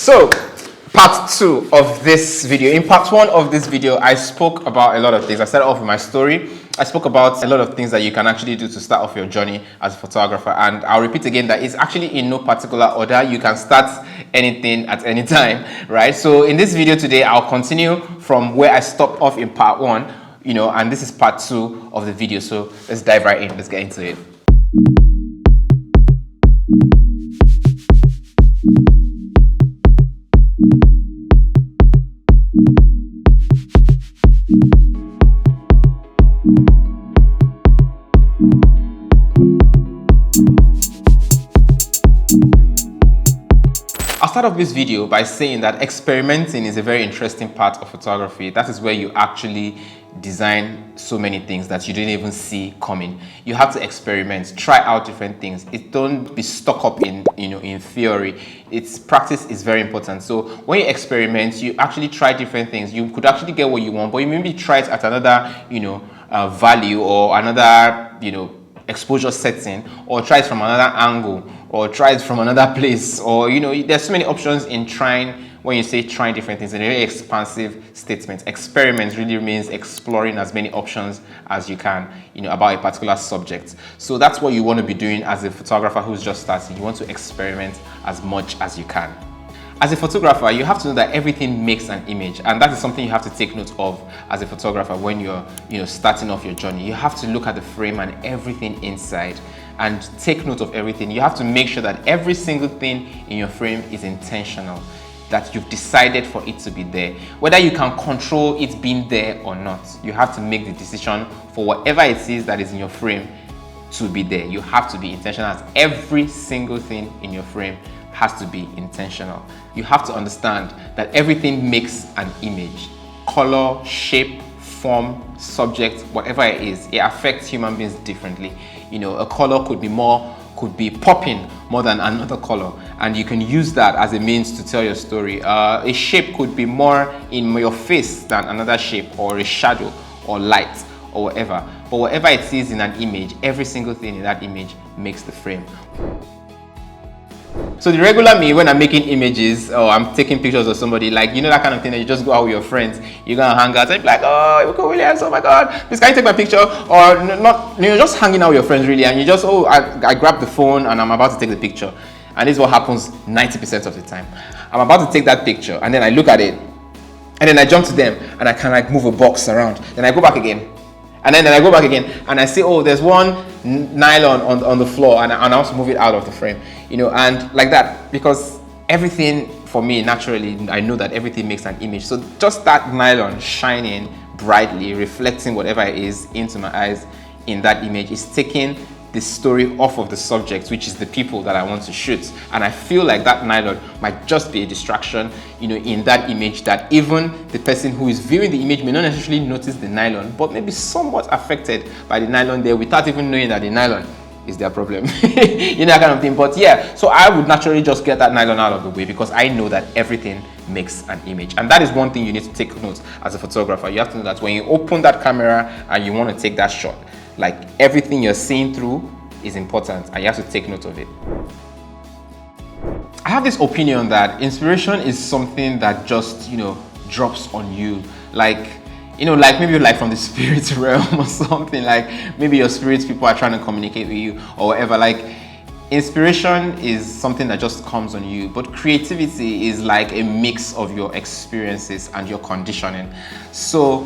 So, part 2 of this video. In part 1 of this video, I spoke about a lot of things. I started off with my story. I spoke about a lot of things that you can actually do to start off your journey as a photographer. And I'll repeat again that it's actually in no particular order. You can start anything at any time, right? So in this video today, I'll continue from where I stopped off in part 1, and this is part 2 of the video. So let's dive right in. Let's get into it. I'll start off this video by saying that experimenting is a very interesting part of photography. That is where you actually design so many things that you didn't even see coming. You have to experiment, try out different things. Don't be stuck up in theory. Practice is very important. So when you experiment, you actually try different things. You could actually get what you want, but you maybe try it at another value or another exposure setting, or try it from another angle, or try it from another place, or there's so many options in trying. When you say trying different things, it's a very expansive statement. Experiment really means exploring as many options as you can about a particular subject. So that's what you want to be doing as a photographer who's just starting. You want to experiment as much as you can. As a photographer, you have to know that everything makes an image, and that is something you have to take note of as a photographer when you're starting off your journey. You have to look at the frame and everything inside and take note of everything. You have to make sure that every single thing in your frame is intentional, that you've decided for it to be there. Whether you can control it being there or not, you have to make the decision for whatever it is that is in your frame to be there. You have to be intentional, as every single thing in your frame has to be intentional. You have to understand that everything makes an image. Color, shape, form, subject, whatever it is, it affects human beings differently. A color could be popping more than another color, and you can use that as a means to tell your story. A shape could be more in your face than another shape, or a shadow, or light, or whatever. But whatever it is in an image, every single thing in that image makes the frame. So the regular me, when I'm making images or I'm taking pictures of somebody, that kind of thing that you just go out with your friends, you're gonna hang out and be like, oh, Iko Williams, oh my God, please can you take my picture? Or not, you're just hanging out with your friends really, and you just, I grab the phone and I'm about to take the picture. And this is what happens 90% of the time. I'm about to take that picture, and then I look at it, and then I jump to them, and I can move a box around. Then I go back again. And then I go back again, and I see, there's one nylon on the floor, and I also move it out of the frame, and like that, because everything, for me, naturally, I know that everything makes an image. So just that nylon shining brightly, reflecting whatever it is into my eyes in that image is taking the story off of the subject, which is the people that I want to shoot. And I feel like that nylon might just be a distraction, in that image, that even the person who is viewing the image may not necessarily notice the nylon, but maybe somewhat affected by the nylon there without even knowing that the nylon is their problem. That kind of thing. But yeah, so I would naturally just get that nylon out of the way, because I know that everything makes an image. And that is one thing you need to take note as a photographer. You have to know that when you open that camera and you want to take that shot, everything you're seeing through is important, and you have to take note of it. I have this opinion that inspiration is something that just, drops on you. Maybe from the spirit realm or something. Maybe your spirit people are trying to communicate with you or whatever. Inspiration is something that just comes on you, but creativity is like a mix of your experiences and your conditioning. So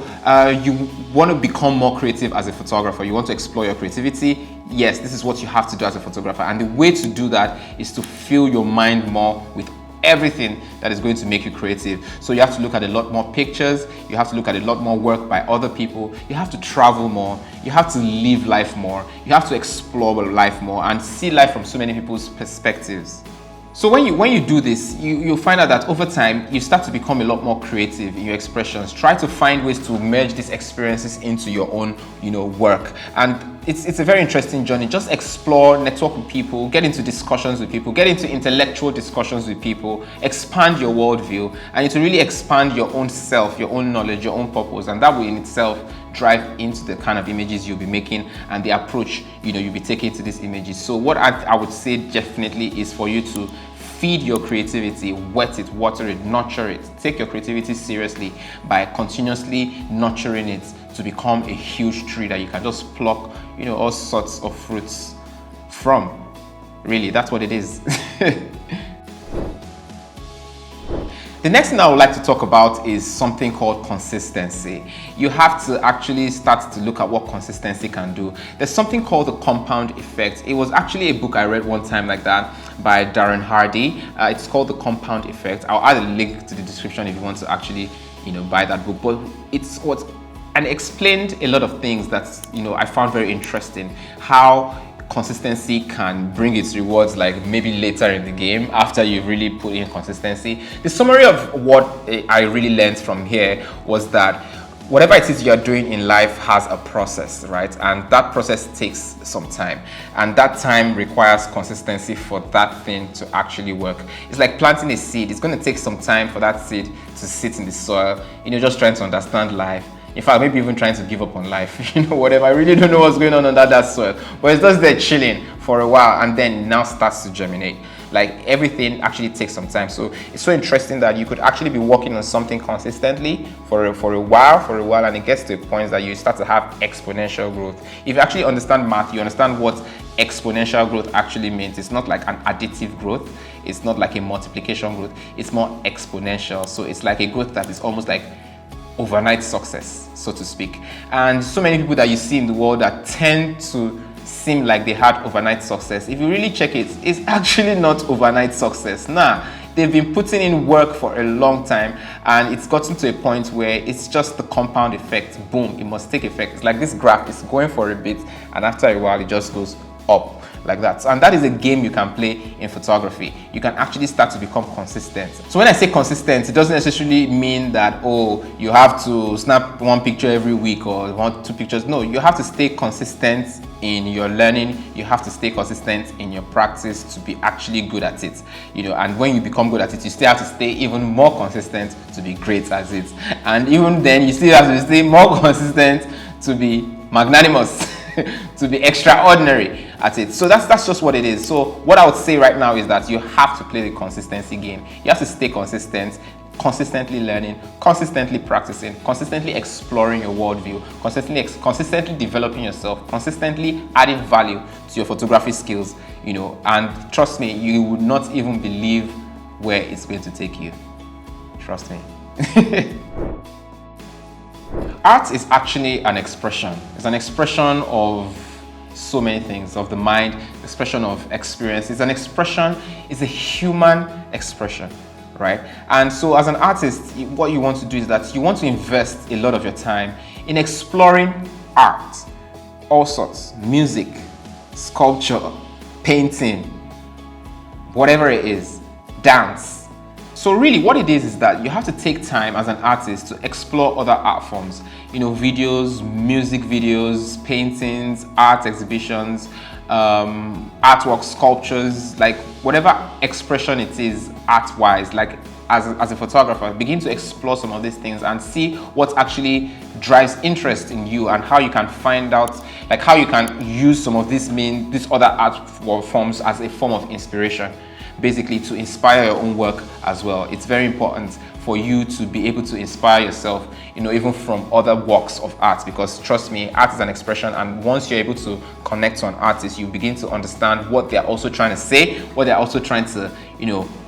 you want to become more creative as a photographer. You want to explore your creativity. Yes, this is what you have to do as a photographer. And the way to do that is to fill your mind more with everything that is going to make you creative. So you have to look at a lot more pictures, you have to look at a lot more work by other people, you have to travel more, you have to live life more, you have to explore life more and see life from so many people's perspectives. So when you do this, you'll find out that over time, you start to become a lot more creative in your expressions. Try to find ways to merge these experiences into your own, work. And it's a very interesting journey. Just explore, network with people, get into discussions with people, get into intellectual discussions with people, expand your worldview, and to really expand your own self, your own knowledge, your own purpose. And that will in itself drive into the kind of images you'll be making and the approach you'll be taking to these images. So what I would say definitely is for you to feed your creativity, wet it, water it, nurture it. Take your creativity seriously by continuously nurturing it to become a huge tree that you can just pluck, all sorts of fruits from. Really, that's what it is. The next thing I would like to talk about is something called consistency. You have to actually start to look at what consistency can do. There's something called the compound effect. It was actually a book I read one time like that by Darren Hardy. It's called the compound effect. I'll add a link to the description if you want to actually, buy that book. But and it explained a lot of things that, I found very interesting. How consistency can bring its rewards like maybe later in the game after you've really put in consistency. The summary of what I really learned from here was that whatever it is you're doing in life has a process, right? And that process takes some time, and that time requires consistency for that thing to actually work. It's like planting a seed. It's going to take some time for that seed to sit in the soil, just trying to understand life. In fact, maybe even trying to give up on life, whatever. I really don't know what's going on under that soil. But it's just there chilling for a while, and then now starts to germinate. Like, everything actually takes some time. So it's so interesting that you could actually be working on something consistently for a while, and it gets to a point that you start to have exponential growth. If you actually understand math, you understand what exponential growth actually means. It's not like an additive growth. It's not like a multiplication growth. It's more exponential. So it's like a growth that is almost like overnight success, so to speak. And so many people that you see in the world that tend to seem like they had overnight success, if you really check it, it's actually not overnight success. They've been putting in work for a long time, and it's gotten to a point where it's just the compound effect. Boom, it must take effect. It's like this graph is going for a bit, and after a while it just goes up like that. And that is a game you can play in photography. You can actually start to become consistent. So when I say consistent, it doesn't necessarily mean that, you have to snap one picture every week or 1-2 pictures. No, you have to stay consistent in your learning. You have to stay consistent in your practice to be actually good at it. And when you become good at it, you still have to stay even more consistent to be great at it. And even then, you still have to stay more consistent to be magnanimous, to be extraordinary at it. So that's just what it is. So what I would say right now is that you have to play the consistency game. You have to stay consistent, consistently learning, consistently practicing, consistently exploring your worldview, consistently developing yourself, consistently adding value to your photography skills, and trust me, you would not even believe where it's going to take you. Trust me. Art is actually an expression. It's an expression of so many things, of the mind, expression of experience. It's an expression, it's a human expression, right? And so as an artist, what you want to do is that you want to invest a lot of your time in exploring art, all sorts, music, sculpture, painting, whatever it is, dance. So really what it is that you have to take time as an artist to explore other art forms, videos, music videos, paintings, art exhibitions, artwork, sculptures, like whatever expression it is art-wise, like as a photographer, begin to explore some of these things and see what actually drives interest in you, and how you can find out, like how you can use some of these other art forms as a form of inspiration, basically to inspire your own work as well. It's very important for you to be able to inspire yourself, even from other works of art, because trust me, art is an expression, and once you're able to connect to an artist, you begin to understand what they're also trying to say, what they're also trying to,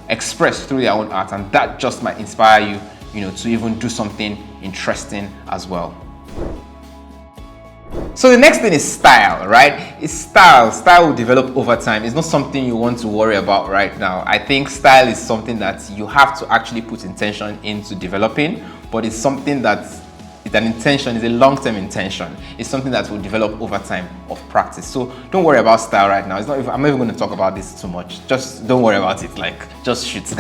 express through their own art, and that just might inspire you, to even do something interesting as well. So the next thing is style, right? It's style. Style will develop over time. It's not something you want to worry about right now. I think style is something that you have to actually put intention into developing, but it's something that it's an intention, it's a long-term intention. It's something that will develop over time of practice. So don't worry about style right now. I'm not even going to talk about this too much. Just don't worry about it. Just shoot.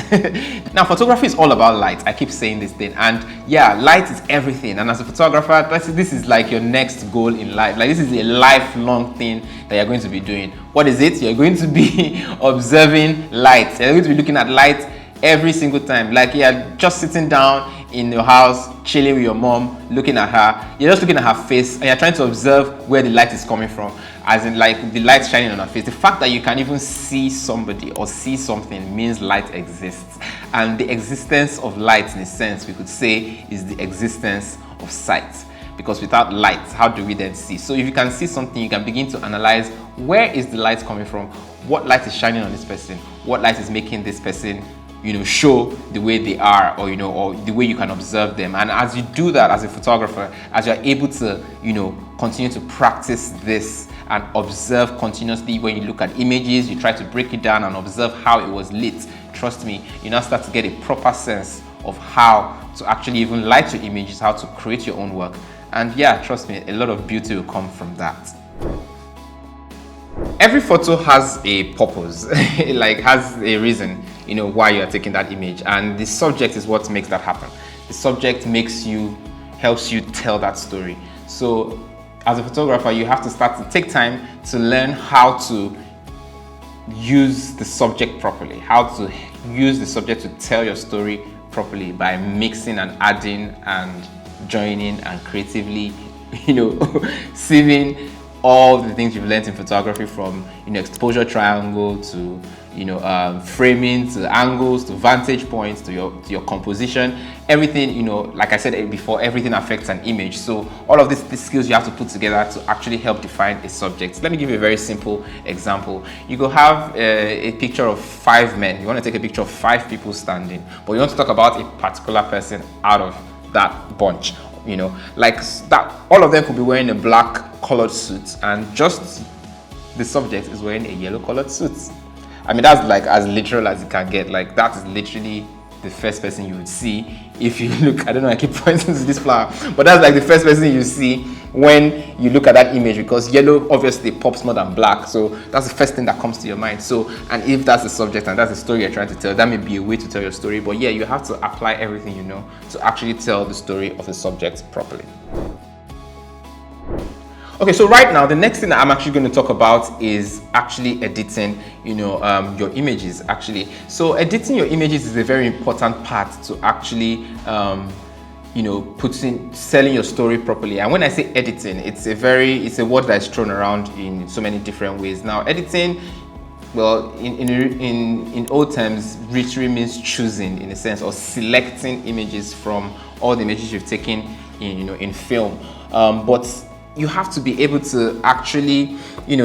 Now, photography is all about light. I keep saying this thing, and yeah, light is everything. And as a photographer, this is like your next goal in life. Like, this is a lifelong thing that you're going to be doing. What is it? You're going to be observing light. You're going to be looking at light every single time. Like, you're just sitting down in your house, chilling with your mom, looking at her. You're just looking at her face, and you're trying to observe where the light is coming from. as in like the light shining on our face. The fact that you can even see somebody or see something means light exists. And the existence of light, in a sense, we could say, is the existence of sight. Because without light, how do we then see? So if you can see something, you can begin to analyze, where is the light coming from? What light is shining on this person? What light is making this person, show the way they are, or or the way you can observe them. And as you do that as a photographer, as you're able to continue to practice this and observe continuously, when you look at images, you try to break it down and observe how it was lit, trust me, you now start to get a proper sense of how to actually even light your images, how to create your own work. And yeah, trust me, a lot of beauty will come from that. Every photo has a purpose, like has a reason, why you're taking that image. And the subject is what makes that happen. The subject helps you tell that story. So as a photographer, you have to start to take time to learn how to use the subject properly, how to use the subject to tell your story properly by mixing and adding and joining and creatively, sieving all the things you've learned in photography, from exposure triangle to framing, to angles, to vantage points, to your composition. Everything, like I said before, everything affects an image. So all of these skills you have to put together to actually help define a subject. Let me give you a very simple example. You go have a picture of 5 men. You want to take a picture of 5 people standing, but you want to talk about a particular person out of that bunch. Like that, all of them could be wearing a black colored suit, and just the subject is wearing a yellow colored suit. I mean, that's like as literal as it can get. Like, that is literally the first person you would see if you look. I don't know, I keep pointing to this flower, but that's like the first person you see when you look at that image, because yellow obviously pops more than black. So that's the first thing that comes to your mind. So, and if that's the subject and that's the story you're trying to tell, that may be a way to tell your story. But yeah, you have to apply everything to actually tell the story of the subject properly. Okay, so right now, the next thing that I'm actually going to talk about is actually editing, your images, actually. So editing your images is a very important part to actually, selling your story properly. And when I say editing, it's a word that's thrown around in so many different ways. Now, editing, well, in old terms, literally means choosing, in a sense, or selecting images from all the images you've taken in film. But you have to be able to actually,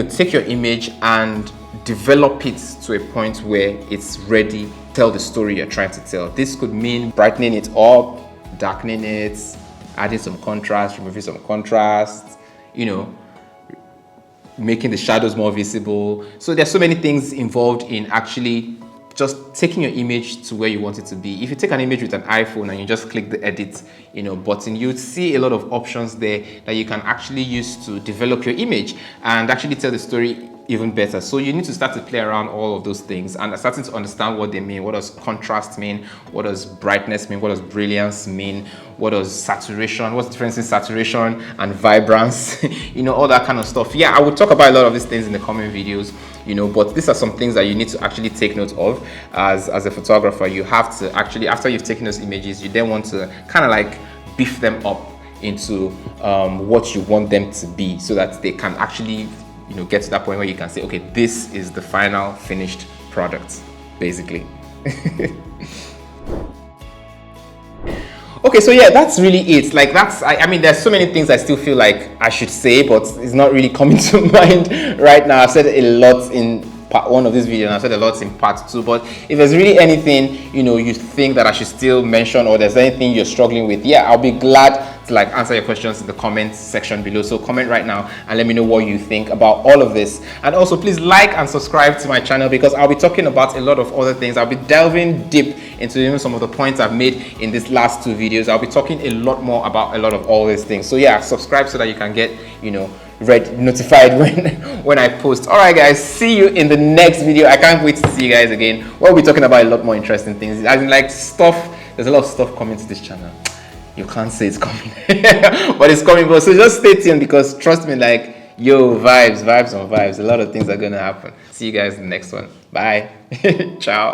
take your image and develop it to a point where it's ready to tell the story you're trying to tell. This could mean brightening it up, darkening it, adding some contrast, removing some contrast, making the shadows more visible. So there's so many things involved in actually just taking your image to where you want it to be. If you take an image with an iPhone and you just click the edit button, you'd see a lot of options there that you can actually use to develop your image and actually tell the story even better. So you need to start to play around all of those things and starting to understand what they mean. What does contrast mean? What does brightness mean? What does brilliance mean? What does saturation? What's the difference in saturation and vibrance? All that kind of stuff. Yeah, I will talk about a lot of these things in the coming videos, but these are some things that you need to actually take note of as a photographer. You have to actually, after you've taken those images, you then want to kind of like beef them up into what you want them to be, so that they can actually get to that point where you can say, okay, this is the final finished product, basically. Okay, so yeah, that's really it. Like, I mean, there's so many things I still feel like I should say, but it's not really coming to mind right now. I've said a lot in part 1 of this video, and I've said a lot in part 2, but if there's really anything, you think that I should still mention, or there's anything you're struggling with, yeah, I'll be glad to like answer your questions in the comment section below. So comment right now and let me know what you think about all of this. And also, please like and subscribe to my channel, because I'll be talking about a lot of other things. I'll be delving deep into even some of the points I've made in these last 2 videos. I'll be talking a lot more about a lot of all these things. So yeah, subscribe so that you can get notified when I post. All right, guys, see you in the next video. I can't wait to see you guys again. We'll be talking about a lot more interesting things. I mean, like, stuff. There's a lot of stuff coming to this channel. You can't say it's coming, but it's coming. So just stay tuned, because trust me, like, vibes on vibes. A lot of things are gonna happen. See you guys in the next one. Bye. Ciao.